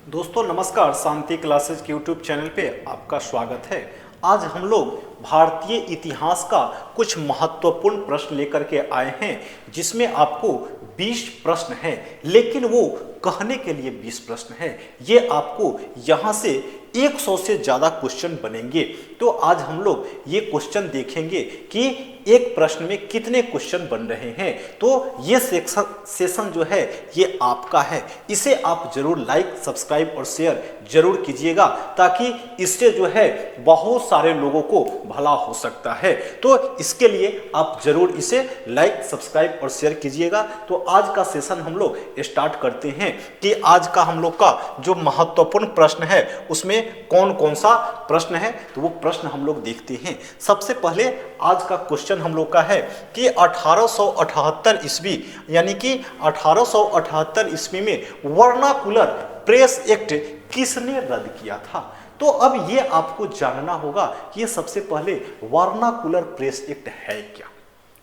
दोस्तों नमस्कार, शांति क्लासेज के यूट्यूब चैनल पे आपका स्वागत है। आज हम लोग भारतीय इतिहास का कुछ महत्वपूर्ण प्रश्न लेकर के आए हैं, जिसमें आपको 20 प्रश्न हैं, लेकिन वो कहने के लिए 20 प्रश्न हैं। ये आपको यहाँ से 100 से ज़्यादा क्वेश्चन बनेंगे। तो आज हम लोग ये क्वेश्चन देखेंगे कि एक प्रश्न में कितने क्वेश्चन बन रहे हैं। तो ये सेशन जो है ये आपका है, इसे आप जरूर लाइक, सब्सक्राइब और शेयर जरूर कीजिएगा, ताकि इससे जो है बहुत सारे लोगों को भला हो सकता है। तो इसके लिए आप जरूर इसे लाइक, सब्सक्राइब और शेयर कीजिएगा। तो आज का सेशन हम लोग स्टार्ट करते हैं कि आज का हम लोग का जो महत्वपूर्ण प्रश्न है उसमें कौन कौन सा प्रश्न है। तो वो प्रश्न हम लोग देखते हैं। सबसे पहले आज का क्वेश्चन हम लोग का है कि 1878 ईस्वी यानी कि 1878 ईस्वी में वर्नाकुलर प्रेस एक्ट किसने रद्द किया था। तो अब ये आपको जानना होगा कि ये सबसे पहले वर्नाकुलर प्रेस एक्ट है क्या,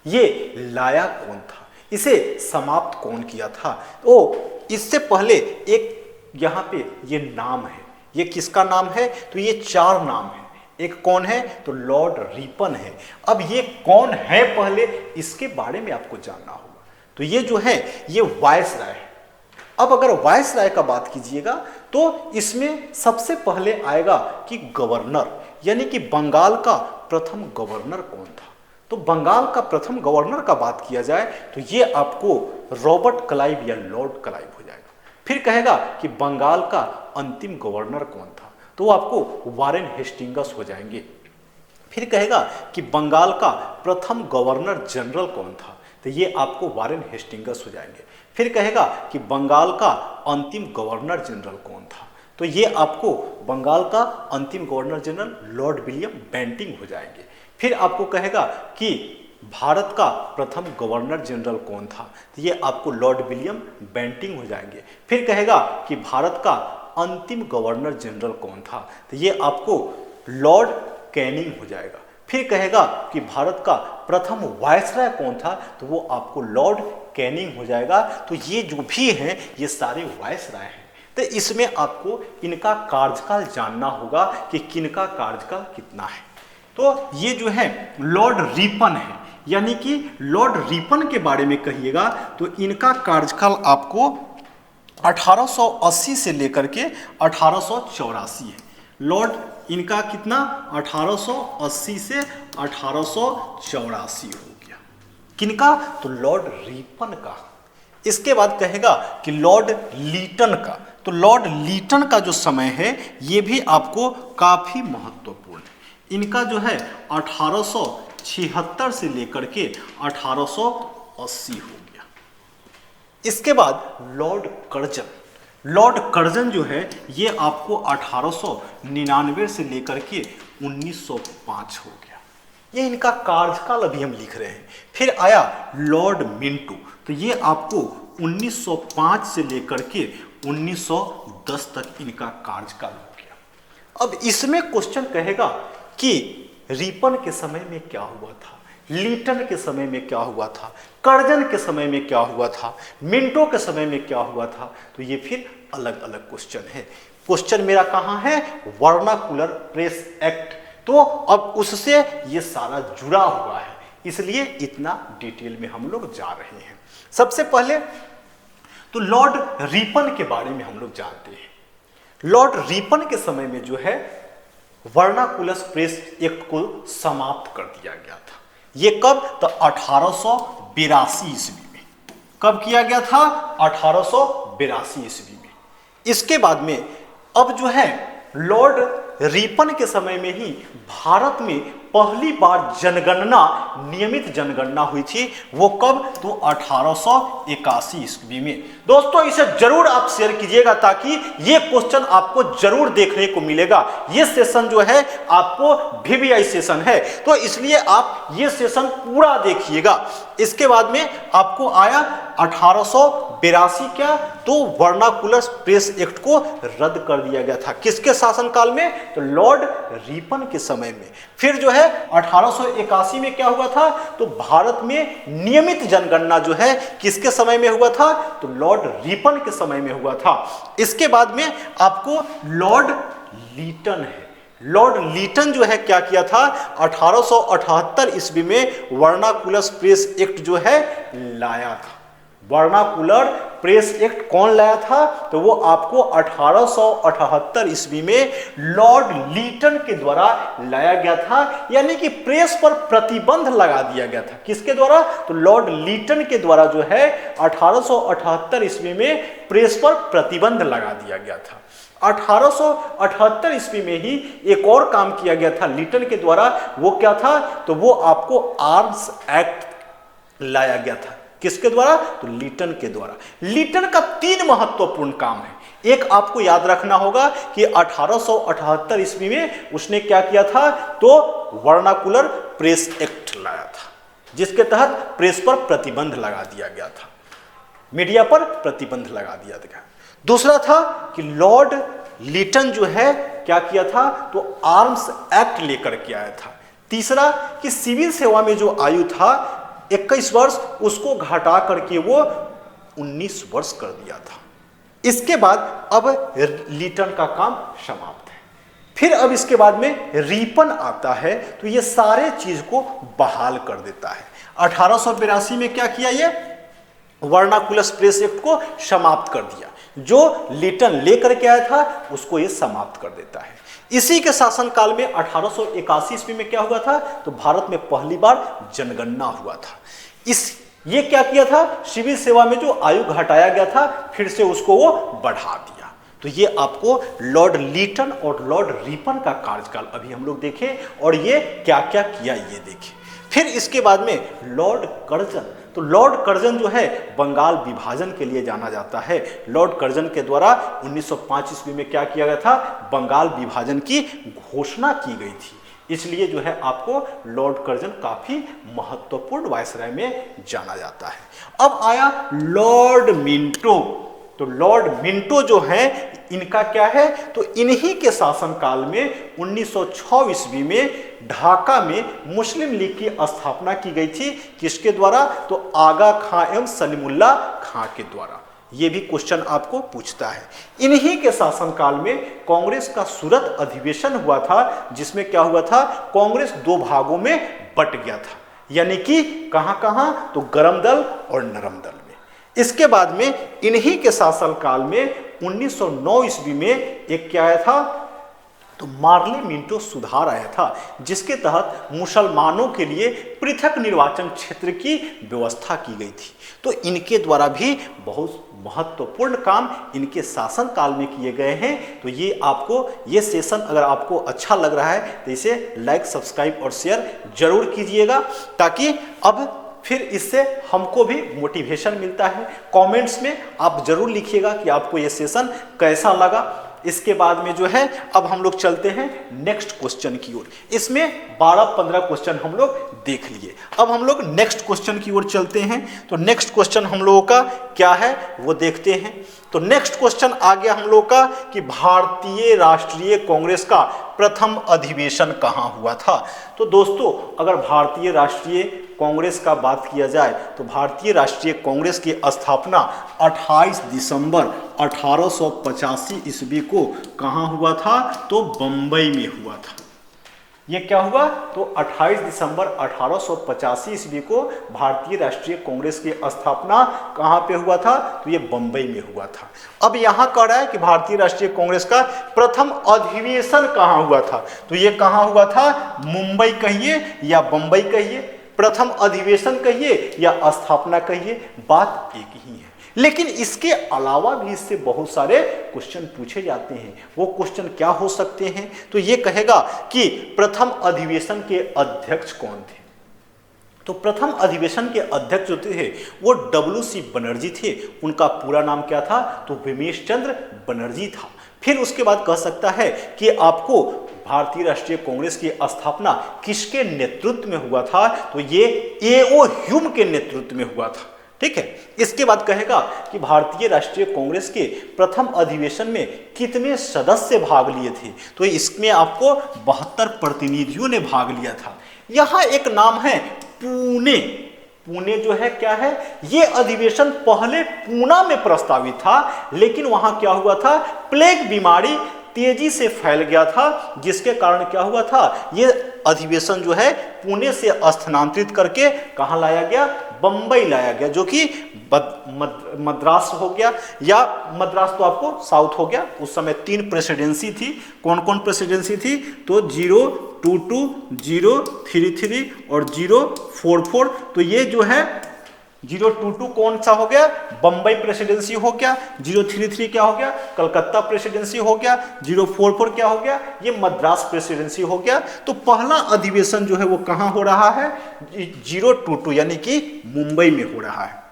ये लाया कौन था, इसे समाप्त कौन किया था। तो इससे पहले एक यहाँ पे ये नाम है, ये किसका नाम है, तो ये 4 नाम है। एक कौन है, तो लॉर्ड रिपन है। अब ये कौन है पहले इसके बारे में आपको जानना होगा। तो ये जो है ये वायसराय है। अब अगर वायसराय का बात कीजिएगा तो इसमें सबसे पहले आएगा कि गवर्नर, यानी कि बंगाल का प्रथम गवर्नर कौन था। तो बंगाल का प्रथम गवर्नर का बात किया जाए तो ये आपको रॉबर्ट क्लाइव या लॉर्ड क्लाइव हो जाएगा। फिर कहेगा कि बंगाल का अंतिम गवर्नर कौन था, तो आपको वारेन हेस्टिंग्स हो जाएंगे। फिर कहेगा कि बंगाल का प्रथम गवर्नर जनरल कौन था, तो ये आपको वारेन हेस्टिंग्स हो जाएंगे। फिर कहेगा कि बंगाल का अंतिम गवर्नर जनरल कौन था, तो ये आपको बंगाल का अंतिम governor general Lord William Bentinck हो जाएंगे। फिर आपको कहेगा कि भारत का प्रथम गवर्नर जनरल कौन था, तो ये आपको लॉर्ड विलियम बेंटिंग हो जाएंगे। फिर कहेगा कि भारत का अंतिम गवर्नर जनरल कौन था, तो ये आपको लॉर्ड कैनिंग हो जाएगा। फिर कहेगा कि भारत का प्रथम वायसराय कौन था, तो वो आपको लॉर्ड कैनिंग हो जाएगा। तो ये जो भी हैं ये सारे वायसराय हैं। तो इसमें आपको इनका कार्यकाल जानना होगा कि किनका कार्यकाल कितना है। तो ये जो है लॉर्ड रिपन है, यानी कि लॉर्ड रिपन के बारे में कहिएगा तो इनका कार्यकाल आपको 1880 से लेकर के 1884 है। लॉर्ड इनका कितना 1880 से 1884 हो गया। किनका, तो लॉर्ड रिपन का। इसके बाद कहेगा कि लॉर्ड लीटन का। तो लॉर्ड लीटन का जो समय है ये भी आपको काफी महत्वपूर्ण है। इनका जो है 1876 से लेकर के 1880 हो गया। इसके बाद लॉर्ड कर्जन। लॉर्ड कर्जन जो है ये आपको 1899 से लेकर के 1905 हो गया। ये इनका कार्यकाल अभी हम लिख रहे हैं। फिर आया लॉर्ड मिंटो, तो ये आपको 1905 से लेकर के 1910 तक इनका कार्यकाल हो गया। अब इसमें क्वेश्चन कहेगा कि रिपन के समय में क्या हुआ था, लीटन के समय में क्या हुआ था, कर्जन के समय में क्या हुआ था, मिंटो के समय में क्या हुआ था। तो ये फिर अलग अलग क्वेश्चन है। क्वेश्चन मेरा कहाँ है, वर्नाकुलर प्रेस एक्ट। तो अब उससे ये सारा जुड़ा हुआ है, इसलिए इतना डिटेल में हम लोग जा रहे हैं। सबसे पहले तो लॉर्ड रिपन के बारे में हम लोग जानते हैं। लॉर्ड रिपन के समय में जो है वर्नाकुलर प्रेस एक्ट को समाप्त कर दिया गया था। ये कब, तो 1882 ईस्वी में। कब किया गया था, 1882 ईस्वी में। इसके बाद में अब जो है लॉर्ड रिपन के समय में ही भारत में पहली बार जनगणना, नियमित जनगणना हुई थी। वो कब, तो 1881 ईस्वी में। दोस्तों इसे जरूर आप शेयर कीजिएगा, ताकि ये क्वेश्चन आपको जरूर देखने को मिलेगा। ये सेशन जो है आपको VVI सेशन है, तो इसलिए आप ये सेशन पूरा देखिएगा। इसके बाद में आपको आया 1882 क्या, तो वर्नाकुलर प्रेस एक्ट को रद्द कर दिया गया था। किसके शासनकाल में, तो लॉर्ड रिपन के समय में। फिर जो है 1881 में क्या हुआ था, तो भारत में नियमित जनगणना जो है किसके समय में हुआ था, तो लॉर्ड रिपन के समय में हुआ था। इसके बाद में आपको लॉर्ड लीटन है। लॉर्ड लीटन जो है क्या किया था, 1878 ईस्वी में वर्नाकुलर प्रेस एक्ट जो है लाया था। वर्नाकुलर प्रेस एक्ट कौन लाया था, तो वो आपको 1878 ईस्वी में लॉर्ड लीटन के द्वारा लाया गया था। यानी कि प्रेस पर प्रतिबंध लगा दिया गया था। किसके द्वारा, तो लॉर्ड लीटन के द्वारा जो है 1878 ईस्वी में प्रेस पर प्रतिबंध लगा दिया गया था। 1878 ईस्वी में ही एक और काम किया गया था लीटन के द्वारा, वो क्या था, तो वो आपको आर्म्स एक्ट लाया गया था। किसके द्वारा, तो लीटन के द्वारा। लीटन का 3 महत्वपूर्ण काम है। एक आपको याद रखना होगा कि 1878 ईस्वी में उसने क्या किया था, तो वर्नाकुलर प्रेस एक्ट लाया था, जिसके तहत प्रेस पर प्रतिबंध लगा दिया गया था, मीडिया पर प्रतिबंध लगा दिया गया। दूसरा था कि लॉर्ड लीटन जो है क्या किया था, तो आर्म्स एक्ट लेकर के आया था। तीसरा कि सिविल सेवा में जो आयु था 21 वर्ष, उसको घटा करके वो 19 वर्ष कर दिया था। इसके बाद अब लीटन का काम समाप्त है। फिर अब इसके बाद में रिपन आता है, तो ये सारे चीज को बहाल कर देता है। 1882 में क्या किया, ये वर्नाकुलर प्रेस एक्ट को समाप्त कर दिया। जो लीटन लेकर के आया था उसको ये समाप्त कर देता है। इसी के शासनकाल में 1881 ईस्वी में क्या हुआ था, तो भारत में पहली बार जनगणना हुआ था। ये क्या किया था, सिविल सेवा में जो आयु घटाया गया था फिर से उसको वो बढ़ा दिया। तो ये आपको लॉर्ड लीटन और लॉर्ड रिपन का कार्यकाल अभी हम लोग देखें और ये क्या क्या किया ये देखें। फिर इसके बाद में लॉर्ड कर्जन, तो लॉर्ड कर्जन जो है बंगाल विभाजन के लिए जाना जाता है। लॉर्ड कर्जन के द्वारा 1905 ईस्वी में क्या किया गया था, बंगाल विभाजन की घोषणा की गई थी। इसलिए जो है आपको लॉर्ड कर्जन काफी महत्वपूर्ण वायसराय में जाना जाता है। अब आया लॉर्ड मिंटो, तो लॉर्ड मिंटो जो है इनका क्या है, तो इन्हीं के शासनकाल में 1906 ईस्वी में ढाका में मुस्लिम लीग की स्थापना की गई थी। किसके द्वारा, तो आगा खां एवं सलीमुल्लाह खां के द्वारा। ये भी क्वेश्चन आपको पूछता है। इन्हीं के शासनकाल में कांग्रेस का सूरत अधिवेशन हुआ था, जिसमें क्या हुआ था, कांग्रेस 2 भागों में बट गया था। यानी कि कहां कहां, तो गरम दल और नरम दल में। इसके बाद में इन्हीं के शासनकाल में 1909 ईस्वी में एक क्या आया था, तो मार्ले मिंटो सुधार आया था, जिसके तहत मुसलमानों के लिए पृथक निर्वाचन क्षेत्र की व्यवस्था की गई थी। तो इनके द्वारा भी बहुत महत्वपूर्ण काम इनके शासनकाल में किए गए हैं। तो ये आपको ये सेशन अगर आपको अच्छा लग रहा है तो इसे लाइक, सब्सक्राइब और शेयर जरूर कीजिएगा, ताकि अब फिर इससे हमको भी मोटिवेशन मिलता है। कमेंट्स में आप जरूर लिखिएगा कि आपको ये सेशन कैसा लगा। इसके बाद में जो है अब हम लोग चलते हैं नेक्स्ट क्वेश्चन की ओर। इसमें 12-15 क्वेश्चन हम लोग देख लिए। अब हम लोग नेक्स्ट क्वेश्चन की ओर चलते हैं। तो नेक्स्ट क्वेश्चन हम लोगों का क्या है वो देखते हैं। तो नेक्स्ट क्वेश्चन आ गया हम लोग का कि भारतीय राष्ट्रीय कांग्रेस का प्रथम अधिवेशन कहाँ हुआ था। तो दोस्तों अगर भारतीय राष्ट्रीय कांग्रेस का बात किया जाए तो भारतीय राष्ट्रीय कांग्रेस की स्थापना 28 दिसंबर 1885 ईस्वी को कहाँ हुआ था, तो बंबई में हुआ था। ये क्या हुआ, तो 28 दिसंबर 1885 ईस्वी को भारतीय राष्ट्रीय कांग्रेस की स्थापना कहाँ पे हुआ था, तो ये बंबई में हुआ था। अब यहाँ कह रहा है कि भारतीय राष्ट्रीय कांग्रेस का प्रथम अधिवेशन कहाँ हुआ था, तो ये कहाँ हुआ था, मुंबई कहिए या बंबई कहिए, प्रथम अधिवेशन कहिए या स्थापना कहिए, बात एक ही है। लेकिन इसके अलावा भी इससे बहुत सारे क्वेश्चन पूछे जाते हैं। वो क्वेश्चन क्या हो सकते हैं, तो ये कहेगा कि प्रथम अधिवेशन के अध्यक्ष कौन थे। तो प्रथम अधिवेशन के अध्यक्ष जो थे वो WC बनर्जी थे। उनका पूरा नाम क्या था, तो विमेश चंद्र बनर्जी था। फिर उसके बाद कह सकता है कि आपको भारतीय राष्ट्रीय कांग्रेस की स्थापना किसके नेतृत्व में हुआ था, तो ये A.O. ह्यूम के नेतृत्व में हुआ था। ठीक है। इसके बाद कहेगा कि भारतीय राष्ट्रीय कांग्रेस के प्रथम अधिवेशन में कितने सदस्य भाग लिए थे, तो इसमें आपको 72 प्रतिनिधियों ने भाग लिया था। यहां एक नाम है पुणे। पुणे जो है क्या है, ये अधिवेशन पहले पूना में प्रस्तावित था, लेकिन वहां क्या हुआ था, प्लेग बीमारी तेजी से फैल गया था, जिसके कारण क्या हुआ था, ये अधिवेशन जो है पुणे से स्थानांतरित करके कहां लाया गया, बंबई लाया गया, जो कि मद्रास हो गया, या मद्रास तो आपको साउथ हो गया। उस समय 3 प्रेसिडेंसी थी। कौन कौन प्रेसिडेंसी थी, तो 022, 033 और 044। तो ये जो है 022 कौन सा हो गया, बंबई प्रेसिडेंसी हो गया। 033 क्या हो गया, कलकत्ता प्रेसिडेंसी हो गया। 044 क्या हो गया, ये मद्रास प्रेसिडेंसी हो गया। तो पहला अधिवेशन जो है वो कहां हो रहा है, 022 यानी कि मुंबई में हो रहा है।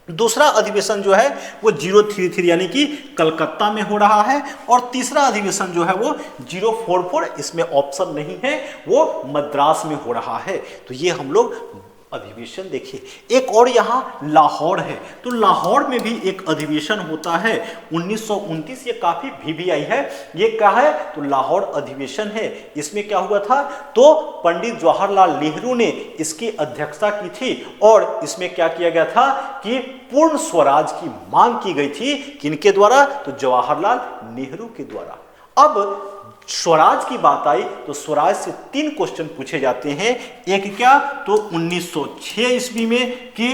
दूसरा अधिवेशन जो है वो 033 यानी कि कलकत्ता में हो रहा है। और तीसरा अधिवेशन जो है वो 044, इसमें ऑप्शन नहीं है, वो मद्रास में हो रहा है। तो ये हम लोग अधिवेशन देखिए। एक और यहाँ लाहौर है, तो लाहौर में भी एक अधिवेशन होता है 1929। ये काफी वीवीआई है। ये क्या है, तो लाहौर अधिवेशन है। इसमें क्या हुआ था, तो पंडित जवाहरलाल नेहरू ने इसकी अध्यक्षता की थी, और इसमें क्या किया गया था कि पूर्ण स्वराज की मांग की गई थी। किनके द्वारा, तो जवाहरलाल नेहरू के द्वारा। अब स्वराज की बात आई तो स्वराज से 3 क्वेश्चन पूछे जाते हैं। एक क्या, तो 1906 ईस्वी में कि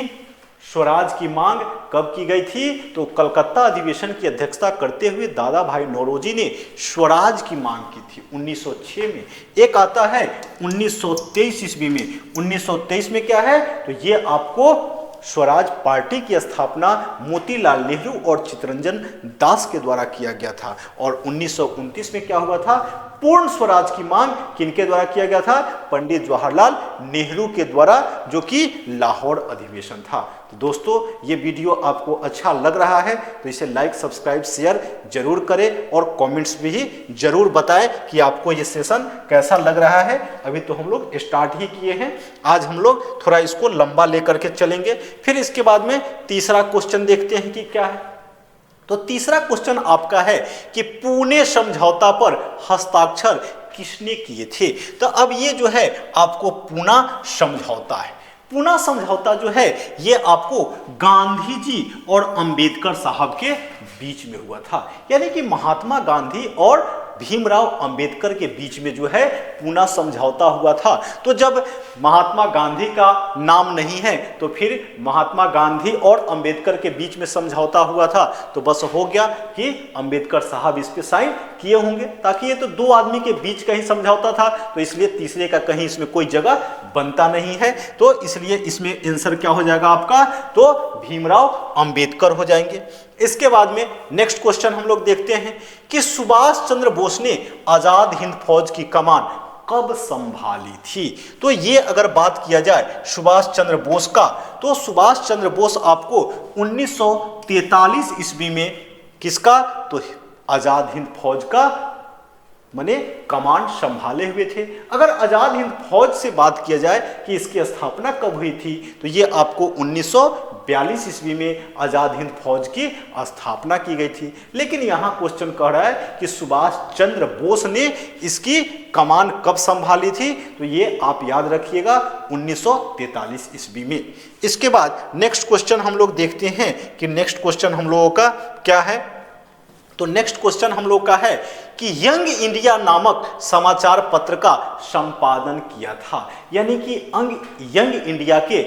स्वराज की मांग कब की गई थी, तो कलकत्ता अधिवेशन की अध्यक्षता करते हुए दादा भाई नौरोजी ने स्वराज की मांग की थी 1906 में। एक आता है 1923 ईस्वी में। 1923 में क्या है, तो ये आपको स्वराज पार्टी की स्थापना मोतीलाल नेहरू और चित्तरंजन दास के द्वारा किया गया था। और 1929 में क्या हुआ था, पूर्ण स्वराज की मांग किनके द्वारा किया गया था, पंडित जवाहरलाल नेहरू के द्वारा, जो कि लाहौर अधिवेशन था। तो दोस्तों, ये वीडियो आपको अच्छा लग रहा है तो इसे लाइक, सब्सक्राइब, शेयर जरूर करें, और कमेंट्स में ही जरूर बताएं कि आपको ये सेशन कैसा लग रहा है। अभी तो हम लोग स्टार्ट ही किए हैं, आज हम लोग थोड़ा इसको लंबा लेकर के चलेंगे। फिर इसके बाद में तीसरा क्वेश्चन देखते हैं कि क्या है। तो तीसरा क्वेश्चन आपका है कि पुणे समझौता पर हस्ताक्षर किसने किए थे। तो अब ये जो है आपको पूना समझौता है। पूना समझौता जो है ये आपको गांधी जी और अंबेडकर साहब के बीच में हुआ था, यानी कि महात्मा गांधी और भीमराव अंबेडकर के बीच में जो है पूना समझौता हुआ था। तो जब महात्मा गांधी का नाम नहीं है तो फिर महात्मा गांधी और अंबेडकर के बीच में समझौता हुआ था, तो बस हो गया कि अंबेडकर साहब इस पे साइन किए होंगे, ताकि ये तो 2 आदमी के बीच का ही समझौता था, तो इसलिए तीसरे का कहीं इसमें कोई जगह बनता नहीं है। तो इसलिए इसमें आंसर क्या हो जाएगा आपका, तो भीमराव अंबेडकर हो जाएंगे। इसके बाद में नेक्स्ट क्वेश्चन हम लोग देखते हैं कि सुभाष चंद्र बोस ने आजाद हिंद फौज की कमान कब संभाली थी। तो ये अगर बात किया जाए सुभाष चंद्र बोस का, तो सुभाष चंद्र बोस आपको 1943 ईस्वी में किसका, तो आजाद हिंद फौज का माने कमांड संभाले हुए थे। अगर आजाद हिंद फौज से बात किया जाए कि इसकी स्थापना कब हुई थी, तो ये आपको 1942 ईस्वी में आजाद हिंद फौज की स्थापना की गई थी। लेकिन यहाँ क्वेश्चन कह रहा है कि सुभाष चंद्र बोस ने इसकी कमान कब संभाली थी, तो ये आप याद रखिएगा 1943 ईस्वी में। इसके बाद नेक्स्ट क्वेश्चन हम लोग देखते हैं कि नेक्स्ट क्वेश्चन हम लोगों का क्या है। तो नेक्स्ट क्वेश्चन हम लोग का है कि यंग इंडिया नामक समाचार पत्र का संपादन किया था, यानी कि यंग इंडिया के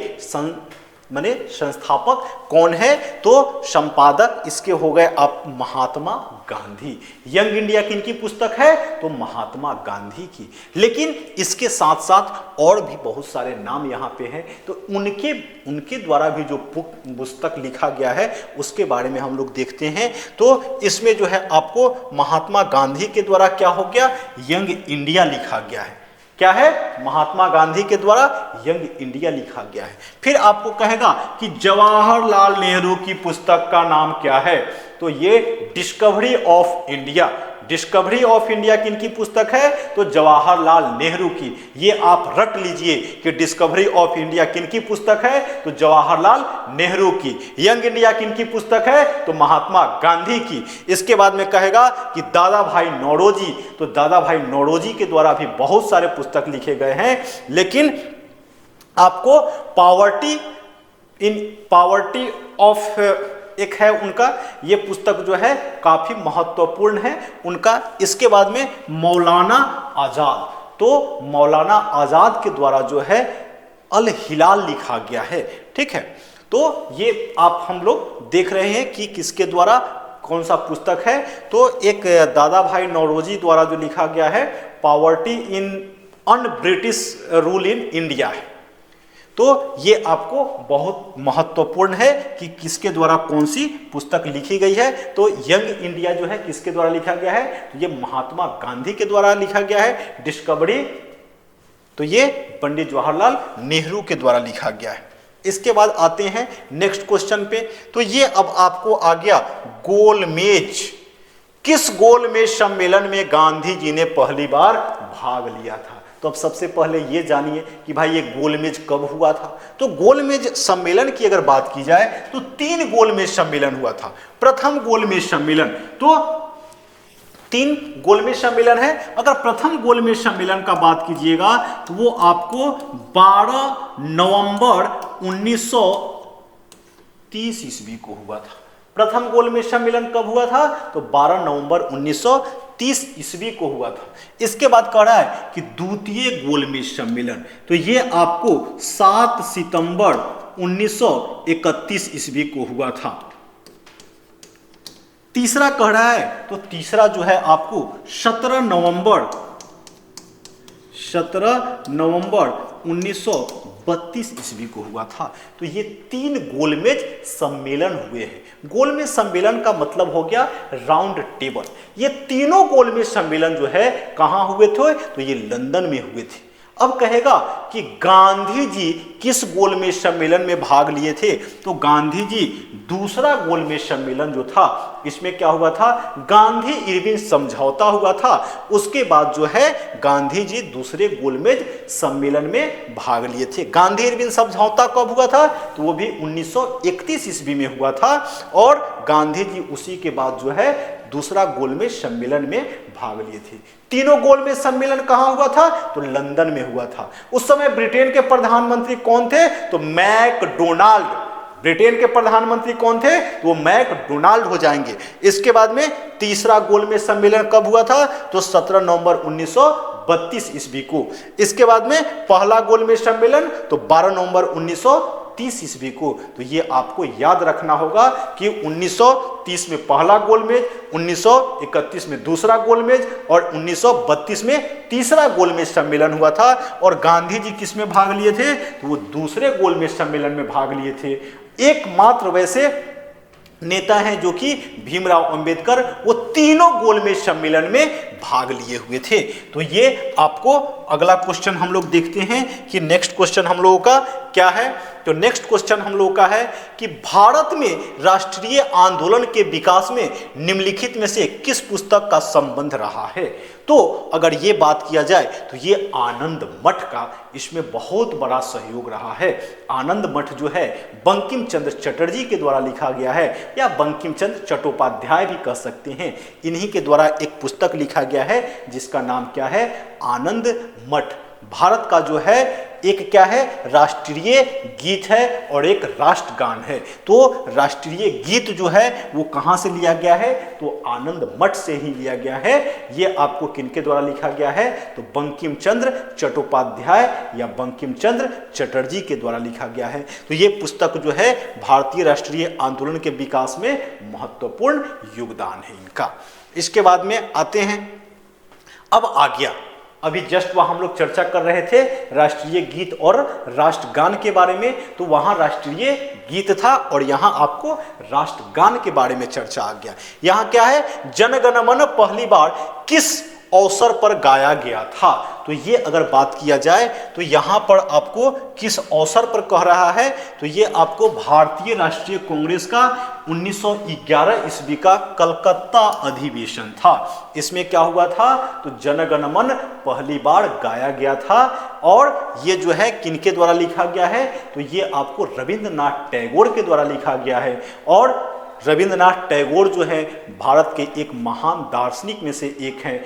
संस्थापक कौन है, तो संपादक इसके हो गए आप महात्मा गांधी। यंग इंडिया किनकी पुस्तक है, तो महात्मा गांधी की। लेकिन इसके साथ साथ और भी बहुत सारे नाम यहाँ पे हैं, तो उनके द्वारा भी जो पुस्तक लिखा गया है उसके बारे में हम लोग देखते हैं। तो इसमें जो है आपको महात्मा गांधी के द्वारा क्या हो गया, यंग इंडिया लिखा गया है। क्या है, महात्मा गांधी के द्वारा यंग इंडिया लिखा गया है। फिर आपको कहेगा कि जवाहरलाल नेहरू की पुस्तक का नाम क्या है, तो ये discovery of India. Discovery of India किनकी पुस्तक है? तो जवाहरलाल नेहरू की। ये आप रट लीजिए कि डिस्कवरी ऑफ इंडिया किनकी पुस्तक है? तो जवाहरलाल नेहरू की। यंग इंडिया किनकी पुस्तक है? तो महात्मा गांधी की। इसके बाद में कहेगा कि दादा भाई नौरोजी, तो दादा भाई नौरोजी के द्वारा भी बहुत सारे पुस्तक लिखे गए हैं, लेकिन आपको पॉवर्टी ऑफ एक है उनका, ये पुस्तक जो है काफी महत्वपूर्ण है उनका। इसके बाद में मौलाना आजाद, तो मौलाना आजाद के द्वारा जो है अल हिलाल लिखा गया है। ठीक है, तो ये आप हम लोग देख रहे हैं कि किसके द्वारा कौन सा पुस्तक है। तो एक दादा भाई नौरोजी द्वारा जो लिखा गया है poverty in un British rule in India है। तो ये आपको बहुत महत्वपूर्ण है कि किसके द्वारा कौन सी पुस्तक लिखी गई है। तो यंग इंडिया जो है किसके द्वारा लिखा गया है? तो ये महात्मा गांधी के द्वारा लिखा गया है। डिस्कवरी, तो ये पंडित जवाहरलाल नेहरू के द्वारा लिखा गया है। इसके बाद आते हैं नेक्स्ट क्वेश्चन पे। तो ये अब आपको आ गया गोलमेज। किस गोलमेज सम्मेलन में गांधी जी ने पहली बार भाग लिया था? तो अब सबसे पहले ये जानिए कि भाई ये गोलमेज कब हुआ था। तो गोलमेज सम्मेलन की अगर बात की जाए तो 3 गोलमेज सम्मेलन हुआ था। प्रथम गोलमेज सम्मेलन, तो 3 गोलमेज सम्मेलन है। अगर प्रथम गोलमेज सम्मेलन का बात कीजिएगा तो वो आपको 12 नवंबर 1930 ईस्वी को हुआ था। प्रथम गोलमेज सम्मेलन कब हुआ था? तो 12 नवंबर 1930 ईस्वी को हुआ था। इसके बाद कह रहा है कि द्वितीय गोलमेज सम्मेलन, तो ये आपको 7 सितंबर 1931 ईस्वी को हुआ था। तीसरा कह रहा है, तो तीसरा जो है आपको 17 नवंबर 1932 ईस्वी को हुआ था। तो ये 3 गोलमेज सम्मेलन हुए हैं। गोलमेज सम्मेलन का मतलब हो गया राउंड टेबल। ये तीनों गोलमेज सम्मेलन जो है कहां हुए थे? तो ये लंदन में हुए थे। अब कहेगा कि गांधी जी किस गोलमेज सम्मेलन में भाग लिए थे? तो गांधी जी दूसरा गोलमेज सम्मेलन जो था, इसमें क्या हुआ था? गांधी इरविन समझौता हुआ था। उसके बाद जो है गांधी जी दूसरे गोलमेज सम्मेलन में भाग लिए थे। गांधी इरविन समझौता कब हुआ था? तो वो भी 1931 ईस्वी में हुआ था। और गांधी जी उसी के बाद जो है दूसरा गोलमेज सम्मेलन में भाग लिए थे। तीनों गोलमेज सम्मेलन कहां हुआ था? तो लंदन में हुआ था। उस समय ब्रिटेन के प्रधानमंत्री कौन थे? तो मैकडोनाल्ड। ब्रिटेन के प्रधानमंत्री कौन थे? तो वो मैकडोनाल्ड हो जाएंगे। इसके बाद में तीसरा गोलमेज सम्मेलन कब हुआ था? तो 17 नवंबर 1932 ईस्वी को। इसके बाद में पहला गोलमेज सम्मेलन तो 12 नवंबर 1930 ईस्वी को। तो ये आपको याद रखना होगा कि 1930 में पहला गोलमेज, 1931 में दूसरा गोलमेज और 1932 में तीसरा गोलमेज सम्मेलन हुआ था। और गांधी जी किस में भाग लिए थे? तो वो दूसरे गोलमेज सम्मेलन में भाग लिए थे। एकमात्र वैसे नेता हैं जो कि भीमराव अंबेडकर, वो तीनों गोलमेज सम्मेलन में भाग लिए हुए थे। तो ये आपको अगला क्वेश्चन हम लोग देखते हैं कि नेक्स्ट क्वेश्चन हम लोगों का क्या है। तो नेक्स्ट क्वेश्चन हम लोगों का है कि भारत में राष्ट्रीय आंदोलन के विकास में निम्नलिखित में से किस पुस्तक का संबंध रहा है? तो अगर ये बात किया जाए तो ये आनंद मठ का इसमें बहुत बड़ा सहयोग रहा है। आनंद मठ जो है बंकिम चंद्र चटर्जी के द्वारा लिखा गया है, या बंकिम चंद्र चट्टोपाध्याय भी कह सकते हैं। इन्हीं के द्वारा एक पुस्तक लिखा गया है जिसका नाम क्या है? आनंद मठ। भारत का जो है एक क्या है? राष्ट्रीय गीत है और एक राष्ट्रगान है। तो राष्ट्रीय गीत जो है वो कहां से लिया गया है? तो आनंद मठ से ही लिया गया है। ये आपको किनके द्वारा लिखा गया है? तो बंकिम चंद्र चट्टोपाध्याय या बंकिम चंद्र चटर्जी के द्वारा लिखा गया है। तो ये पुस्तक जो है भारतीय राष्ट्रीय आंदोलन के विकास में महत्वपूर्ण योगदान है इनका। इसके बाद में आते हैं, अब आ गया, अभी जस्ट वहां हम लोग चर्चा कर रहे थे राष्ट्रीय गीत और राष्ट्रगान के बारे में। तो वहां राष्ट्रीय गीत था और यहां आपको राष्ट्रगान के बारे में चर्चा आ गया। यहां क्या है? जन गण मन पहली बार किस अवसर पर गाया गया था? तो ये अगर बात किया जाए तो यहाँ पर आपको किस अवसर पर कह रहा है, तो ये आपको भारतीय राष्ट्रीय कांग्रेस का 1911 ईस्वी का कलकत्ता अधिवेशन था। इसमें क्या हुआ था, तो जनगण मन पहली बार गाया गया था। और ये जो है किनके द्वारा लिखा गया है, तो ये आपको रविंद्रनाथ टैगोर के द्वारा लिखा गया है। और रविंद्रनाथ टैगोर जो है भारत के एक महान दार्शनिक में से एक हैं।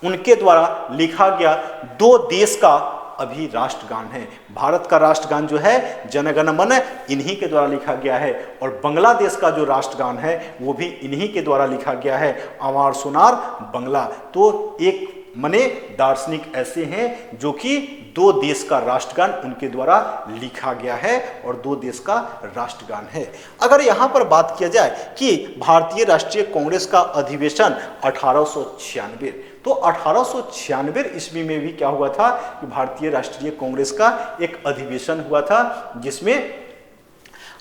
उनके द्वारा लिखा गया दो देश का अभी राष्ट्रगान है। भारत का राष्ट्रगान जो है जनगण मन इन्हीं के द्वारा लिखा गया है, और बांग्लादेश का जो राष्ट्रगान है वो भी इन्हीं के द्वारा लिखा गया है, अमार सोनार बांग्ला। तो एक मने दार्शनिक ऐसे हैं जो कि दो देश का राष्ट्रगान उनके द्वारा लिखा गया है और दो देश का राष्ट्रगान है। अगर यहाँ पर बात किया जाए कि भारतीय राष्ट्रीय कांग्रेस का अधिवेशन 1896, तो 1896 ईस्वी में भी क्या हुआ था कि भारतीय राष्ट्रीय कांग्रेस का एक अधिवेशन हुआ था, जिसमें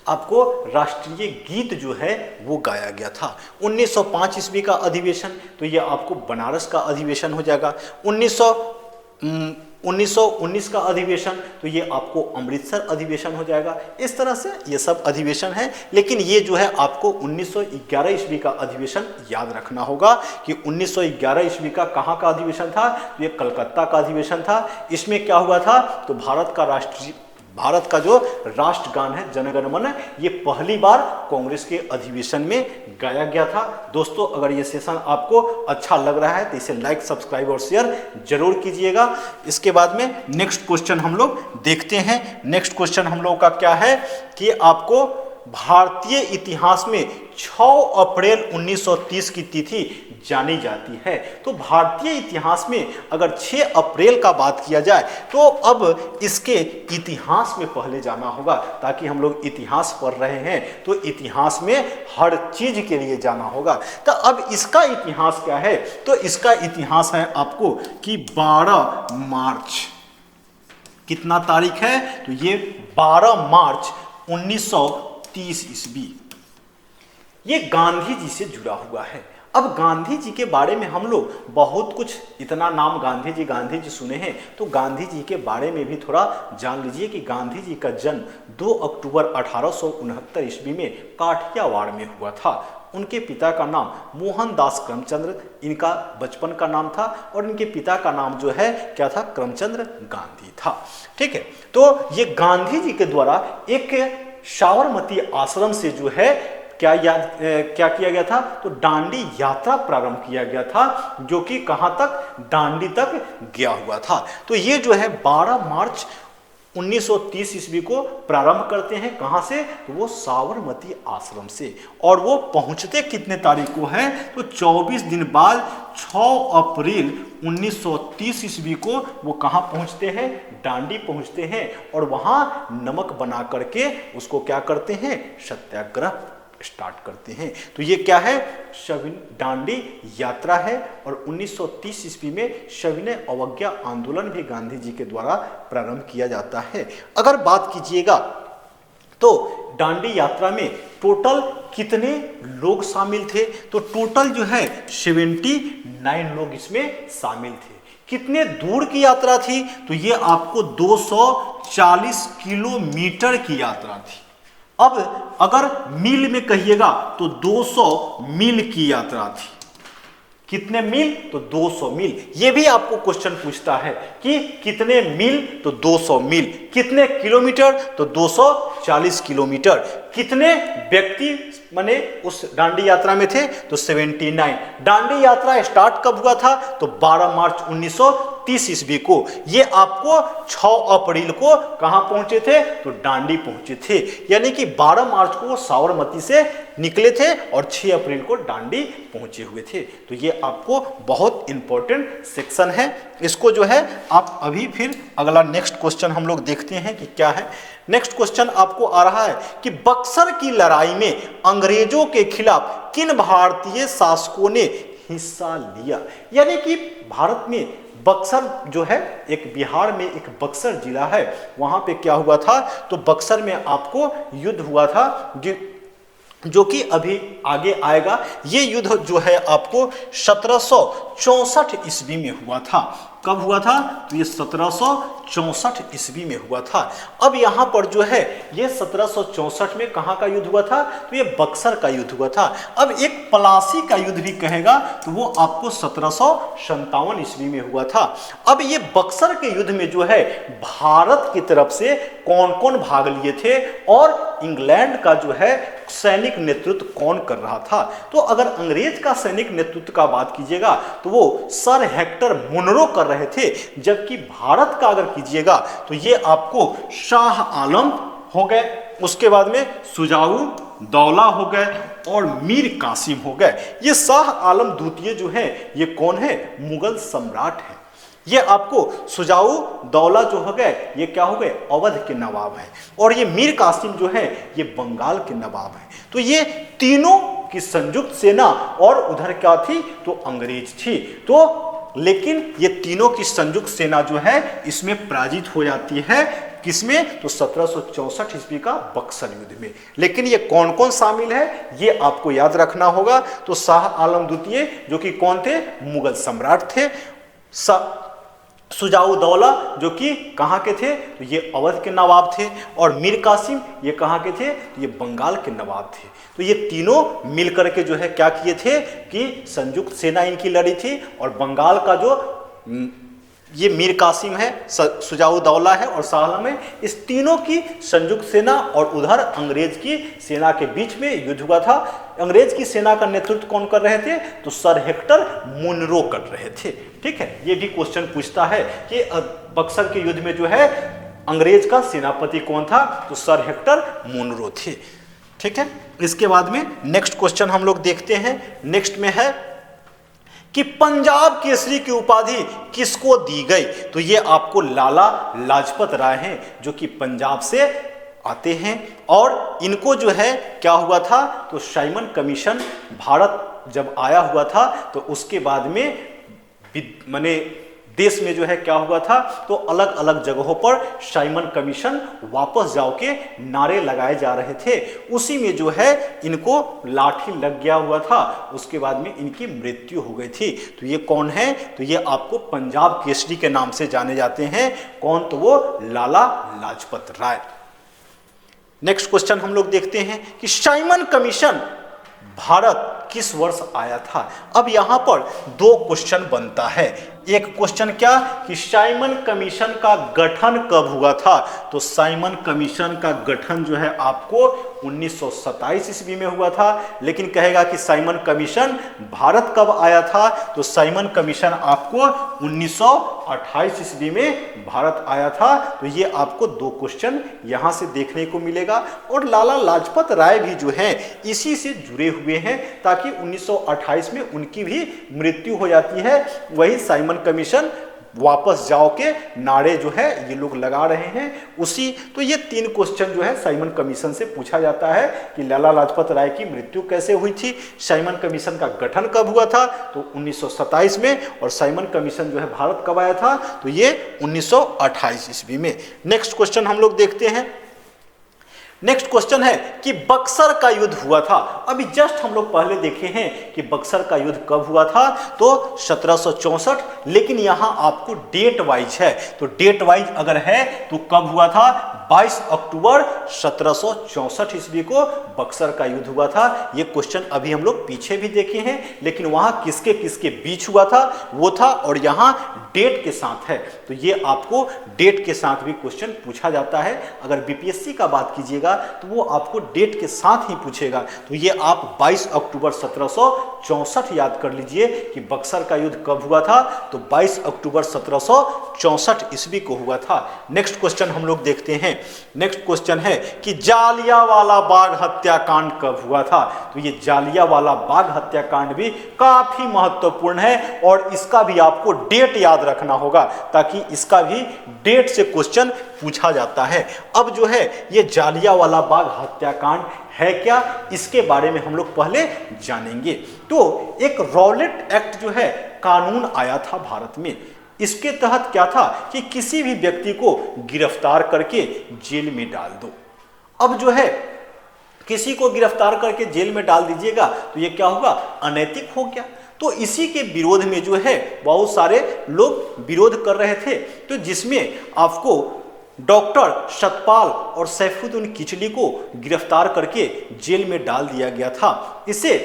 आपको राष्ट्रीय गीत जो है वो गाया गया था। 1905 ईस्वी का अधिवेशन, तो ये आपको बनारस का अधिवेशन हो जाएगा। 1919 का अधिवेशन, तो ये आपको अमृतसर अधिवेशन हो जाएगा। इस तरह से ये सब अधिवेशन है, लेकिन ये जो है आपको 1911 ईस्वी का अधिवेशन याद रखना होगा कि 1911 ईस्वी का कहाँ का अधिवेशन था, तो ये कलकत्ता का अधिवेशन था। इसमें क्या हुआ था, तो भारत का जो राष्ट्रगान है जनगण मन, ये पहली बार कांग्रेस के अधिवेशन में गाया गया था। दोस्तों, अगर ये सेशन आपको अच्छा लग रहा है तो इसे लाइक, सब्सक्राइब और शेयर जरूर कीजिएगा। इसके बाद में नेक्स्ट क्वेश्चन हम लोग देखते हैं। नेक्स्ट क्वेश्चन हम लोग का क्या है कि आपको भारतीय इतिहास में 6 अप्रैल 1930 की तिथि जानी जाती है। तो भारतीय इतिहास में अगर 6 अप्रैल का बात किया जाए तो अब इसके इतिहास में पहले जाना होगा, ताकि हम लोग इतिहास पढ़ रहे हैं तो इतिहास में हर चीज के लिए जाना होगा। तो अब इसका इतिहास क्या है, तो इसका इतिहास है आपको कि 12 मार्च, कितना तारीख है, तो ये 12 मार्च 1930 ईस्वी, ये गांधी जी से जुड़ा हुआ है। अब गांधी जी के बारे में हम लोग बहुत कुछ, इतना नाम गांधी जी सुने हैं, तो गांधी जी के बारे में भी थोड़ा जान लीजिए कि गांधी जी का जन्म 2 अक्टूबर 1869 ईस्वी में काठियावाड़ में हुआ था। उनके पिता का नाम मोहनदास करमचंद्र इनका बचपन का नाम था, और इनके पिता का नाम जो है क्या था, करमचंद्र गांधी था। ठीक है, तो ये गांधी जी के द्वारा एक साबरमती आश्रम से जो है क्या किया गया था, तो दांडी यात्रा प्रारंभ किया गया था, जो कि कहां तक, दांडी तक गया हुआ था। तो ये जो है 12 मार्च 1930 ईस्वी को प्रारंभ करते हैं, कहां से, तो वो साबरमती आश्रम से। और वो पहुंचते कितने तारीख को है, तो 24 दिन बाद 6 अप्रैल 1930 ईस्वी को वो कहां पहुंचते हैं, दांडी पहुंचते हैं, और वहां नमक बना करके उसको क्या करते हैं, सत्याग्रह स्टार्ट करते हैं। तो ये क्या है, दांडी यात्रा है। और 1930 ईस्वी में सविनय अवज्ञा आंदोलन भी गांधी जी के द्वारा प्रारंभ किया जाता है। अगर बात कीजिएगा तो दांडी यात्रा में टोटल कितने लोग शामिल थे, तो टोटल जो है 79 लोग इसमें शामिल थे। कितने दूर की यात्रा थी, तो ये आपको 240 किलोमीटर की यात्रा थी। अब अगर मील में कहिएगा तो 200 मील की यात्रा थी। कितने मील, तो 200 मील। ये भी आपको क्वेश्चन पूछता है कि कितने मील, तो 200 मील। कितने किलोमीटर, तो 240 किलोमीटर। कितने व्यक्ति माने उस दांडी यात्रा में थे, तो 79। दांडी यात्रा स्टार्ट कब हुआ था, तो 12 मार्च 1930 ईस्वी को। ये आपको 6 अप्रैल को कहां पहुंचे थे, तो दांडी पहुंचे थे। यानी कि 12 मार्च को साबरमती से निकले थे और 6 अप्रैल को दांडी पहुंचे हुए थे। तो ये आपको बहुत इंपॉर्टेंट सेक्शन है। इसको जो है आप अभी फिर अगला नेक्स्ट क्वेश्चन हम लोग देखते हैं कि क्या है। नेक्स्ट क्वेश्चन आपको आ रहा है कि बक्सर की लड़ाई में अंग्रेजों के खिलाफ किन भारतीय शासकों ने हिस्सा लिया। यानी कि भारत में बक्सर जो है, एक बिहार में एक बक्सर जिला है, वहां पे क्या हुआ था, तो बक्सर में आपको युद्ध हुआ था जो कि अभी आगे आएगा। ये युद्ध जो है आपको 1764 ईस्वी में हुआ था। कब हुआ था? तो ये 1764 ईस्वी में हुआ था। अब यहाँ पर जो है ये 1764 में कहाँ का युद्ध हुआ था? तो ये बक्सर का युद्ध हुआ था। अब एक पलासी का युद्ध भी कहेगा तो वो आपको 1757 ईस्वी में हुआ था। अब ये बक्सर के युद्ध में जो है भारत की तरफ से कौन कौन भाग लिए थे और इंग्लैंड का जो है सैनिक नेतृत्व कौन कर रहा था? तो अगर अंग्रेज का सैनिक नेतृत्व का बात कीजिएगा तो वो सर हेक्टर मुनरो कर रहे थे, जबकि भारत का अगर कीजिएगा तो ये आपको शाह आलम हो गए, उसके बाद में सुजाऊ दौला हो गए और मीर कासिम हो गए। ये शाह आलम द्वितीय जो है ये कौन है? मुगल सम्राट है। ये आपको सुजाऊ दौला जो हो गए ये क्या हो गए? अवध के नवाब हैं। और ये मीर कासिम जो है ये बंगाल के नवाब हैं। तो ये तीनों की संयुक्त सेना, और उधर क्या थी? तो अंग्रेज थी। तो लेकिन ये तीनों की संयुक्त सेना जो है इसमें पराजित हो जाती है। किसमें? तो 1764 ईस्वी का बक्सर युद्ध में। लेकिन ये कौन कौन शामिल है ये आपको याद रखना होगा। तो शाह आलम द्वितीय जो कि कौन थे? मुगल सम्राट थे। सुजाऊ दौला जो कि कहाँ के थे? तो ये अवध के नवाब थे। और मीर कासिम ये कहाँ के थे? तो ये बंगाल के नवाब थे। तो ये तीनों मिलकर के जो है क्या किए थे कि संयुक्त सेना इनकी लड़ी थी। और बंगाल का जो ये मीर कासिम है, सुजाऊ दौला है और शाह आलम है, इस तीनों की संयुक्त सेना और उधर अंग्रेज की सेना के बीच में युद्ध हुआ था। अंग्रेज की सेना का नेतृत्व कौन कर रहे थे? तो सर हेक्टर मुनरो कर रहे थे। ठीक है, ये भी क्वेश्चन पूछता है कि बक्सर के युद्ध में जो है अंग्रेज का सेनापति कौन था? तो सर हेक्टर मुनरो थे। ठीक है, इसके बाद में नेक्स्ट क्वेश्चन हम लोग देखते हैं। नेक्स्ट में है कि पंजाब केसरी की उपाधि किसको दी गई? तो ये आपको लाला लाजपत राय हैं जो कि पंजाब से आते हैं। और इनको जो है क्या हुआ था? तो साइमन कमीशन भारत जब आया हुआ था तो उसके बाद में माने देश में जो है क्या हुआ था? तो अलग अलग जगहों पर साइमन कमीशन वापस जाओ के नारे लगाए जा रहे थे। उसी में जो है इनको लाठी लग गया हुआ था, उसके बाद में इनकी मृत्यु हो गई थी। तो ये कौन है? तो ये आपको पंजाब केसरी के नाम से जाने जाते हैं। कौन? तो वो लाला लाजपत राय। नेक्स्ट क्वेश्चन हम लोग देखते हैं कि साइमन कमीशन भारत किस वर्ष आया था? अब यहां पर दो क्वेश्चन बनता है। एक क्वेश्चन क्या कि साइमन कमीशन का गठन कब हुआ था? तो साइमन कमीशन का गठन जो है आपको 1927 ईस्वी में हुआ था। लेकिन कहेगा कि साइमन कमीशन भारत कब आया था? तो साइमन कमीशन आपको 1928 ईस्वी में भारत आया था। तो ये आपको दो क्वेश्चन यहां से देखने को मिलेगा। और लाला लाजपत राय भी जो है इसी से जुड़े हुए हैं, ताकि 1928 में उनकी भी मृत्यु हो जाती है। वही साइमन कमीशन वापस जाओ के नारे जो है ये लोग लगा रहे हैं उसी। तो ये तीन क्वेश्चन जो है साइमन कमीशन से पूछा जाता है कि लाला लाजपत राय की मृत्यु कैसे हुई थी, साइमन कमीशन का गठन कब हुआ था? तो 1927 में। और साइमन कमीशन जो है भारत कब आया था? तो ये 1928 ईस्वी में। नेक्स्ट क्वेश्चन हम लोग देखते हैं। नेक्स्ट क्वेश्चन है कि बक्सर का युद्ध हुआ था। अभी जस्ट हम लोग पहले देखे हैं कि बक्सर का युद्ध कब हुआ था? तो 1764। लेकिन यहां आपको डेट वाइज है, तो डेट वाइज अगर है तो कब हुआ था? 22 अक्टूबर 1764 ईस्वी को बक्सर का युद्ध हुआ था। ये क्वेश्चन अभी हम लोग पीछे भी देखे हैं, लेकिन वहां किसके किसके बीच हुआ था वो था, और यहां डेट के साथ है। तो ये आपको डेट के साथ भी क्वेश्चन पूछा जाता है। अगर बीपीएससी का बात कीजिएगा तो वो आपको डेट के साथ ही पूछेगा। तो ये आप 22 अक्टूबर 1764 याद कर लीजिए कि बक्सर का युद्ध कब हुआ था? तो 22 अक्टूबर 1764 ईस्वी को हुआ था। नेक्स्ट क्वेश्चन हम लोग देखते हैं। नेक्स्ट क्वेश्चन है कि जालियांवाला बाग हत्याकांड कब हुआ था? तो ये जालियांवाला बाग हत्याकांड भी काफी महत्वपूर्ण है और इसका भी आपको डेट याद रखना होगा, ताकि इसका भी डेट से क्वेश्चन पूछा जाता है। अब जो है ये जालियांवाला बाग हत्याकांड है क्या, इसके बारे में हम लोग पहले जानेंगे। तो एक रॉलेट एक्ट जो है कानून आया था भारत में। इसके तहत क्या था कि किसी भी व्यक्ति को गिरफ्तार करके जेल में डाल दो। अब जो है किसी को गिरफ्तार करके जेल में डाल दीजिएगा तो ये क्या होगा, अनैतिक हो गया। तो इसी के विरोध में जो है बहुत सारे लोग विरोध कर रहे थे, तो जिसमें आपको डॉक्टर सतपाल और सैफुद्दीन किचली को गिरफ्तार करके जेल में डाल दिया गया था। इसे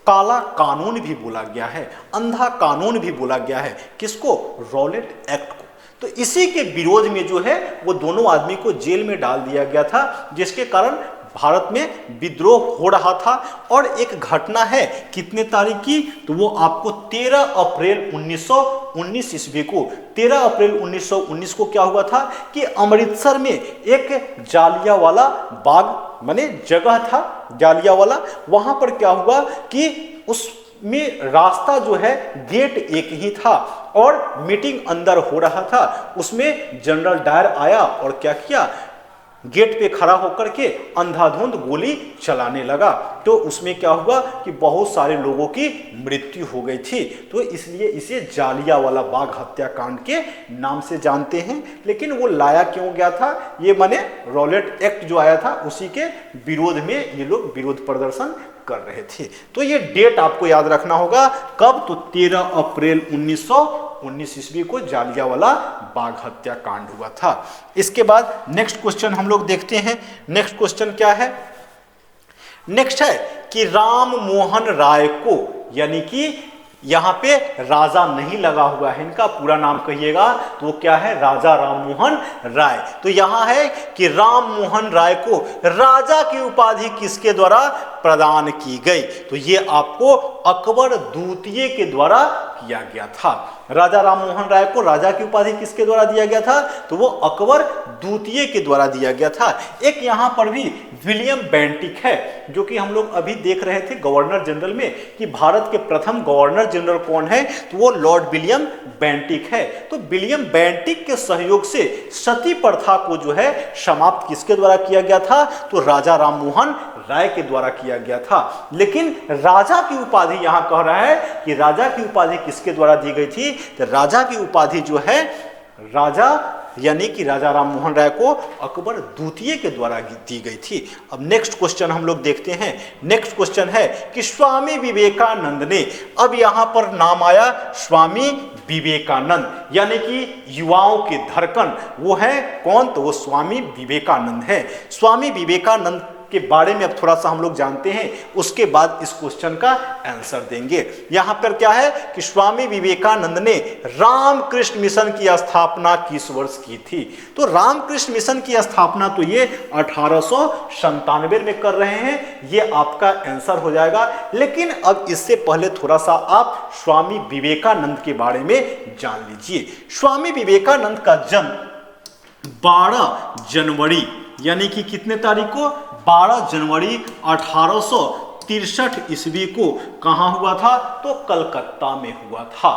काला कानून भी बोला गया है, अंधा कानून भी बोला गया है। किसको, रॉलेट एक्ट को। तो इसी के विरोध में जो है वो दोनों आदमी को जेल में डाल दिया गया था, जिसके कारण भारत में विद्रोह हो रहा था। और एक घटना है कितने तारीख की, तो वो आपको 13 अप्रैल 1919 ईस्वी को, 13 अप्रैल 1919 को क्या हुआ था कि अमृतसर में एक जालियावाला बाग माने जगह था जालियावाला, वहां पर क्या हुआ कि उसमें रास्ता जो है गेट एक ही था और मीटिंग अंदर हो रहा था। उसमें जनरल डायर आया और क्या किया, गेट पे खड़ा होकर के अंधाधुंध गोली चलाने लगा। तो उसमें क्या हुआ कि बहुत सारे लोगों की मृत्यु हो गई थी। तो इसलिए इसे जालियावाला बाग हत्याकांड के नाम से जानते हैं। लेकिन वो लाया क्यों गया था, ये माने रॉलेट एक्ट जो आया था उसी के विरोध में ये लोग विरोध प्रदर्शन कर रहे थे। तो ये डेट आपको याद रखना होगा, कब, तो 13 अप्रैल 1919 ईस्वी को जालियावाला बाग हत्याकांड हुआ था। इसके बाद नेक्स्ट क्वेश्चन हम लोग देखते हैं। नेक्स्ट क्वेश्चन क्या है, नेक्स्ट है कि राम मोहन राय को, यानी कि यहां पे राजा नहीं लगा हुआ है, इनका पूरा नाम कहिएगा तो क्या है, राजा राम मोहन राय। तो यहां है कि राम मोहन राय को राजा की उपाधि किसके द्वारा प्रदान की गई, तो ये आपको अकबर द्वितीय के द्वारा किया गया था। राजा राम मोहन राय को राजा की उपाधि किसके द्वारा दिया गया था, तो वो अकबर द्वितीय के द्वारा दिया गया था। एक यहाँ पर भी विलियम बेंटिक है, जो कि हम लोग अभी देख रहे थे गवर्नर जनरल में कि भारत के प्रथम गवर्नर जनरल कौन है, तो वो लॉर्ड विलियम बेंटिक है। तो विलियम बेंटिक के सहयोग से सती प्रथा को जो है समाप्त किसके द्वारा किया गया था, तो राजा राम मोहन राय के द्वारा किया गया था। लेकिन राजा की उपाधि यहां कह रहा है कि राजा की उपाधि किसके द्वारा दी गई थी, तो राजा की उपाधि जो है राजा यानी कि राजा राम मोहन राय को अकबर द्वितीय के द्वारा दी गई थी। अब नेक्स्ट क्वेश्चन हम लोग देखते हैं। नेक्स्ट क्वेश्चन है कि स्वामी विवेकानंद ने, अब यहां पर नाम आया स्वामी विवेकानंद, यानी कि युवाओं के धड़कन, वो है कौन, तो वो स्वामी विवेकानंद है। स्वामी विवेकानंद के बारे में अब थोड़ा सा हम लोग जानते हैं, उसके बाद इस क्वेश्चन का आंसर देंगे। यहां पर क्या है कि स्वामी विवेकानंद ने रामकृष्ण मिशन की स्थापना किस वर्ष की थी, तो रामकृष्ण मिशन की स्थापना तो ये 1897 में कर रहे हैं, ये आपका आंसर हो जाएगा। लेकिन अब इससे पहले थोड़ा सा आप स्वामी विवेकानंद के बारे में जान लीजिए। स्वामी विवेकानंद का जन्म 12 जनवरी यानी कि कितने तारीख को, 12 जनवरी 1863 ईस्वी को कहाँ हुआ था, तो कलकत्ता में हुआ था।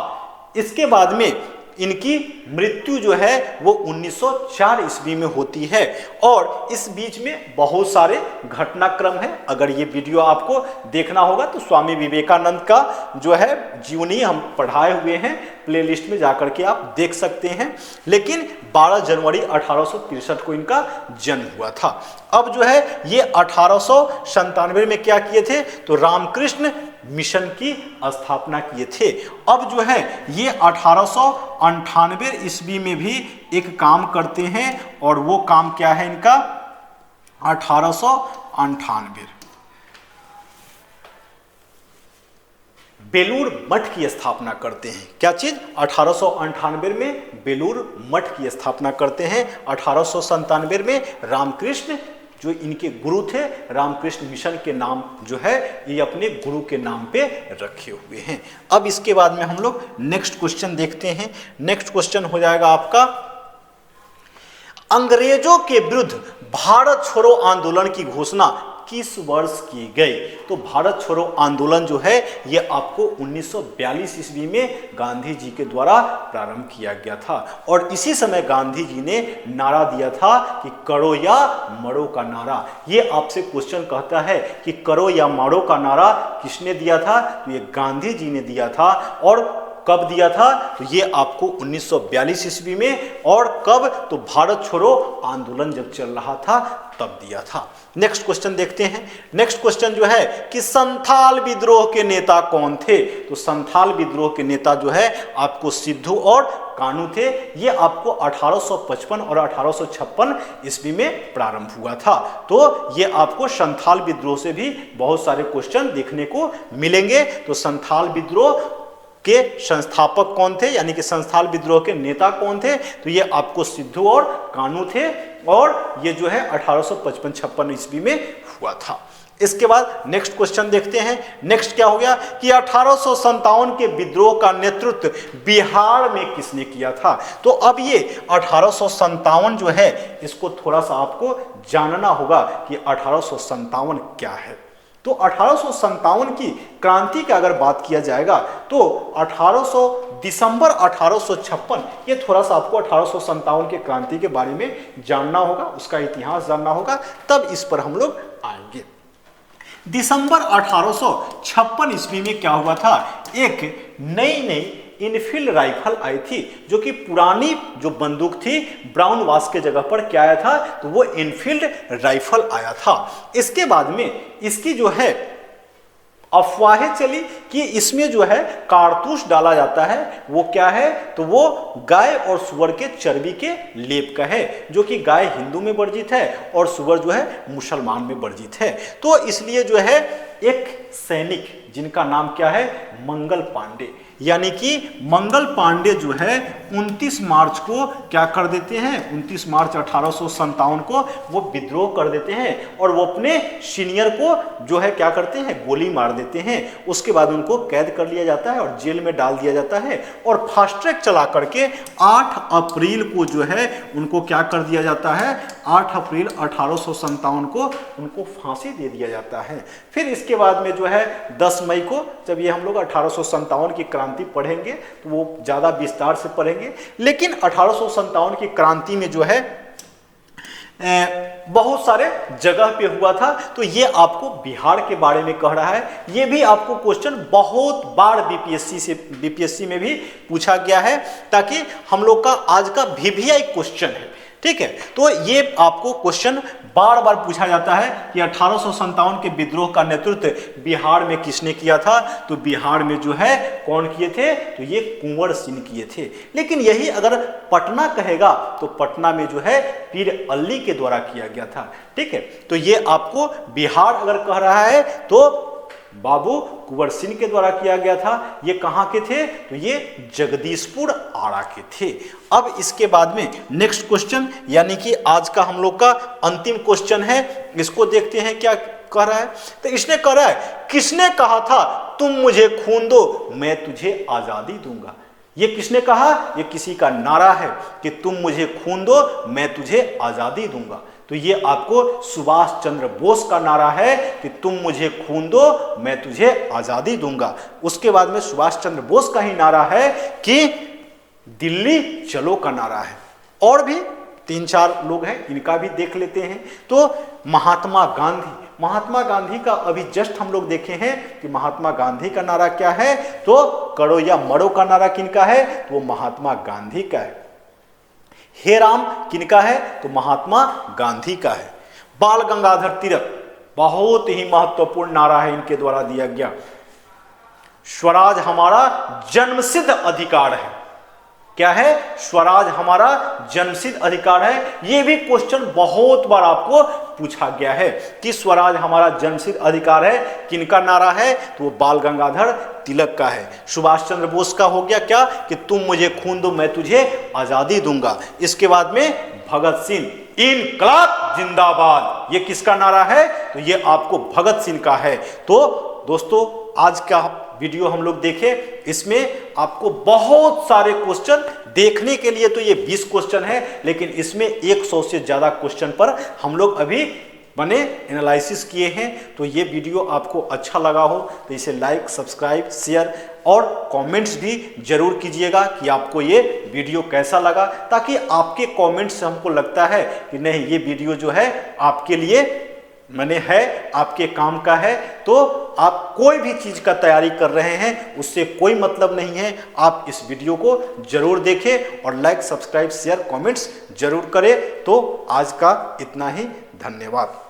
इसके बाद में इनकी मृत्यु जो है वो 1904 ईस्वी में होती है। और इस बीच में बहुत सारे घटनाक्रम है, अगर ये वीडियो आपको देखना होगा तो स्वामी विवेकानंद का जो है जीवनी हम पढ़ाए हुए हैं, प्लेलिस्ट में जाकर के आप देख सकते हैं। लेकिन 12 जनवरी 1863 को इनका जन्म हुआ था। अब जो है ये 1897 में क्या किए थे, तो रामकृष्ण मिशन की स्थापना किए थे। अब जो है ये 1898 ईस्वी में भी एक काम करते हैं, और वो काम क्या है इनका, 1898 बेलूर मठ की स्थापना करते हैं। क्या चीज, 1898 में बेलूर मठ की स्थापना करते हैं। 1897 में रामकृष्ण जो इनके गुरु थे, रामकृष्ण मिशन के नाम जो है ये अपने गुरु के नाम पे रखे हुए हैं। अब इसके बाद में हम लोग नेक्स्ट क्वेश्चन देखते हैं। नेक्स्ट क्वेश्चन हो जाएगा आपका, अंग्रेजों के विरुद्ध भारत छोड़ो आंदोलन की घोषणा किस वर्ष की गई, तो भारत छोड़ो आंदोलन जो है ये आपको 1942 ईस्वी में गांधी जी के द्वारा प्रारंभ किया गया था। और इसी समय गांधी जी ने नारा दिया था कि करो या मरो का नारा। ये आपसे क्वेश्चन कहता है कि करो या मरो का नारा किसने दिया था, तो ये गांधी जी ने दिया था। और कब दिया था? तो ये आपको 1942 ईस्वी में। और कब? तो भारत छोड़ो आंदोलन जब चल रहा था तब दिया था। नेक्स्ट क्वेश्चन देखते हैं। नेक्स्ट क्वेश्चन जो है कि संथाल विद्रोह के नेता कौन थे? तो संथाल विद्रोह के नेता जो है आपको सिद्धू और कान्हू थे। ये आपको 1855 और 1856 ईस्वी में प्रारंभ हुआ था। तो ये आपको संथाल विद्रोह से भी बहुत सारे क्वेश्चन देखने को मिलेंगे। तो संथाल विद्रोह के संस्थापक कौन थे, यानी कि संथाल विद्रोह के नेता कौन थे? तो ये आपको सिद्धू और कान्हू थे, और ये जो है 1855-56 ईस्वी में हुआ था। इसके बाद नेक्स्ट क्वेश्चन देखते हैं। नेक्स्ट क्या हो गया कि 1857 के विद्रोह का नेतृत्व बिहार में किसने किया था? तो अब ये 1857 जो है इसको थोड़ा सा आपको जानना होगा कि 1857 क्या है। तो 1857 की क्रांति की अगर बात किया जाएगा तो 1800 दिसंबर 1856, ये थोड़ा सा आपको 1857 के क्रांति के बारे में जानना होगा, उसका इतिहास जानना होगा, तब इस पर हम लोग आएंगे। दिसंबर 1856 ईस्वी में क्या हुआ था? एक नई इनफील्ड राइफल आई थी, जो कि पुरानी जो बंदूक थी ब्राउन वाश के जगह पर क्या आया था? तो वो इनफील्ड राइफल आया था। इसके बाद में इसकी जो है अफवाहें चली कि इसमें जो है कारतूस डाला जाता है। वो क्या है? तो वो गाय और सुअर के चर्बी के लेप का है, जो कि गाय हिंदू में वर्जित है और सुअर जो है मुसलमान में वर्जित है। तो इसलिए जो है एक सैनिक जिनका नाम क्या है? मंगल पांडे, यानी कि मंगल पांडे जो है 29 मार्च को क्या कर देते हैं? 29 मार्च 1857 को वो विद्रोह कर देते हैं और वो अपने सीनियर को जो है क्या करते हैं? गोली मार देते हैं। उसके बाद उनको कैद कर लिया जाता है और जेल में डाल दिया जाता है, और फास्ट ट्रैक चला करके 8 अप्रैल को जो है उनको क्या कर दिया जाता है? 8 अप्रैल 1857 को उनको फांसी दे दिया जाता है। फिर इसके बाद में जो है 10 मई को, जब ये हम लोग 1857 की क्रांति पढ़ेंगे तो वो ज्यादा विस्तार से पढ़ेंगे, लेकिन 1857 की क्रांति में जो है बहुत सारे जगह पे हुआ था। तो ये आपको बिहार के बारे में कह रहा है। ये भी आपको क्वेश्चन बहुत बार बीपीएससी में भी पूछा गया है, ताकि हम लोग का आज का वीवीआई क्वेश्चन है, ठीक है। तो ये आपको क्वेश्चन बार बार पूछा जाता है कि 1857 के विद्रोह का नेतृत्व बिहार में किसने किया था? तो बिहार में जो है कौन किए थे? तो ये कुंवर सिंह किए थे। लेकिन यही अगर पटना कहेगा तो पटना में जो है पीर अली के द्वारा किया गया था, ठीक है। तो ये आपको बिहार अगर कह रहा है तो बाबू कुंवर सिंह के द्वारा किया गया था। ये कहाँ के थे? तो ये जगदीशपुर आरा के थे। अब इसके बाद में नेक्स्ट क्वेश्चन, यानी कि आज का हम लोग का अंतिम क्वेश्चन है, इसको देखते हैं क्या कह रहा है। तो इसने कह रहा है, किसने कहा था तुम मुझे खून दो मैं तुझे आजादी दूंगा? ये किसने कहा? ये किसी का नारा है कि तुम मुझे खून दो मैं तुझे आजादी दूंगा। तो ये आपको सुभाष चंद्र बोस का नारा है कि तुम मुझे खून दो मैं तुझे आजादी दूंगा। उसके बाद में सुभाष चंद्र बोस का ही नारा है कि दिल्ली चलो का नारा है। और भी 3-4 लोग हैं, इनका भी देख लेते हैं। तो महात्मा गांधी का अभी जस्ट हम लोग देखे हैं कि महात्मा गांधी का नारा क्या है? तो करो या मरो का नारा किनका है? तो वो महात्मा गांधी का है। हे राम किनका है? तो महात्मा गांधी का है। बाल गंगाधर तिलक, बहुत ही महत्वपूर्ण नारा है, इनके द्वारा दिया गया। स्वराज हमारा जन्मसिद्ध अधिकार है। क्या है? स्वराज हमारा जन्मसिद्ध अधिकार है। यह भी क्वेश्चन बहुत बार आपको पूछा गया है कि स्वराज हमारा जन्मसिद्ध अधिकार है, किनका नारा है? तो वो बाल गंगाधर तिलक का है। सुभाष चंद्र बोस का हो गया क्या कि तुम मुझे खून दो मैं तुझे आजादी दूंगा। इसके बाद में भगत सिंह, इनकलाब जिंदाबाद, ये किसका नारा है? तो ये आपको भगत सिंह का है। तो दोस्तों आज का वीडियो हम लोग देखे, इसमें आपको बहुत सारे क्वेश्चन देखने के लिए, तो ये 20 क्वेश्चन है, लेकिन इसमें 100 से ज्यादा क्वेश्चन पर हम लोग अभी बने एनालिसिस किए हैं। तो ये वीडियो आपको अच्छा लगा हो तो इसे लाइक, सब्सक्राइब, शेयर और कमेंट्स भी जरूर कीजिएगा कि आपको ये वीडियो कैसा लगा, ताकि आपके कमेंट्स से हमको लगता है कि नहीं ये वीडियो जो है आपके लिए मैंने है, आपके काम का है। तो आप कोई भी चीज़ का तैयारी कर रहे हैं उससे कोई मतलब नहीं है। आप इस वीडियो को जरूर देखें और लाइक, सब्सक्राइब, शेयर, कमेंट्स जरूर करें। तो आज का इतना ही, धन्यवाद।